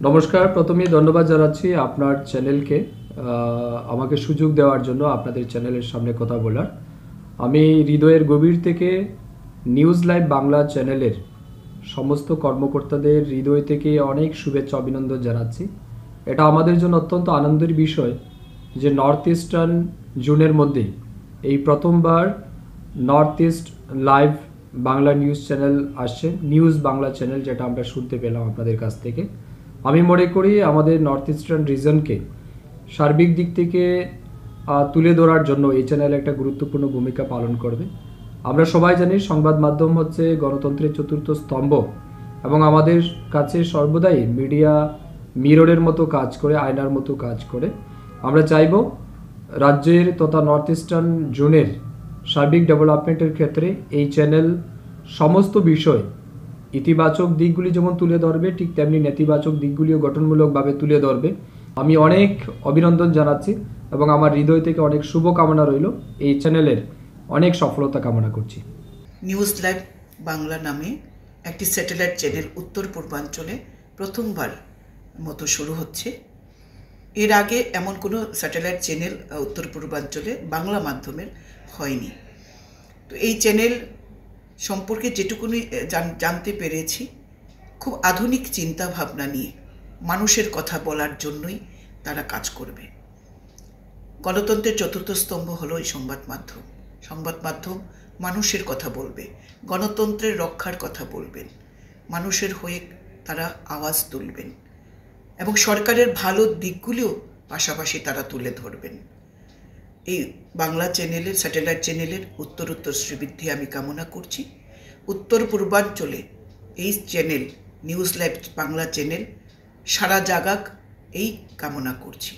নমস্কার। প্রথমেই ধন্যবাদ জানাচ্ছি আপনার চ্যানেলকে আমাকে সুযোগ দেওয়ার জন্য আপনাদের চ্যানেলের সামনে কথা বলার। আমি হৃদয়ের গভীর থেকে নিউজ লাইভ বাংলা চ্যানেলের সমস্ত কর্মকর্তাদের হৃদয় থেকে অনেক শুভেচ্ছা অভিনন্দন জানাচ্ছি। এটা আমাদের জন্য অত্যন্ত আনন্দের বিষয় যে নর্থ ইস্টার্ন জোনের মধ্যেই এই প্রথমবার north east live Bangla news channel আসছে, নিউজ বাংলা চ্যানেল, যেটা আমরা শুনতে পেলাম আপনাদের কাছ থেকে। আমি মনে করি আমাদের নর্থ ইস্টার্ন রিজনকে সার্বিক দিক থেকে তুলে ধরার জন্য এই চ্যানেল একটা গুরুত্বপূর্ণ ভূমিকা পালন করবে। আমরা সবাই জানি সংবাদ মাধ্যম হচ্ছে গণতন্ত্রের চতুর্থ স্তম্ভ এবং আমাদের কাছে সর্বদাই মিডিয়া মিররের মতো কাজ করে, আয়নার মতো কাজ করে। আমরা চাইব রাজ্যের তথা নর্থ ইস্টার্ন জোনের সার্বিক ডেভেলপমেন্টের ক্ষেত্রে এই চ্যানেল সমস্ত বিষয় ইতিবাচক দিকগুলি যেমন তুলে ধরবে, ঠিক তেমনি নেতিবাচক দিকগুলিও গঠনমূলকভাবে তুলে ধরবে। আমি অনেক অভিনন্দন জানাচ্ছি এবং আমার হৃদয় থেকে অনেক শুভকামনা রইল। এই চ্যানেলের অনেক সফলতা কামনা করছি। নিউজ লাইভ বাংলা নামে একটি স্যাটেলাইট চ্যানেল উত্তর পূর্বাঞ্চলে প্রথমবার মতো শুরু হচ্ছে। এর আগে এমন কোনো স্যাটেলাইট চ্যানেল উত্তর পূর্বাঞ্চলে বাংলা মাধ্যমের হয়নি। তো এই চ্যানেল সম্পর্কে যেটুকুনি জানতে পেরেছি, খুব আধুনিক চিন্তা ভাবনা নিয়ে মানুষের কথা বলার জন্যই তারা কাজ করবে। গণতন্ত্রের চতুর্থ স্তম্ভ হলো এই সংবাদ মাধ্যম। সংবাদ মাধ্যম মানুষের কথা বলবে, গণতন্ত্রের রক্ষার কথা বলবেন, মানুষের হয়ে তারা আওয়াজ তুলবেন এবং সরকারের ভালো দিকগুলিও পাশাপাশি তারা তুলে ধরবেন। এই বাংলা চ্যানেলের, স্যাটেলাইট চ্যানেলের উত্তরোত্তর শ্রীবৃদ্ধি আমি কামনা করছি। উত্তর পূর্বাঞ্চলে এই channel, news live Bangla channel সারা জাগাক, এই কামনা করছি।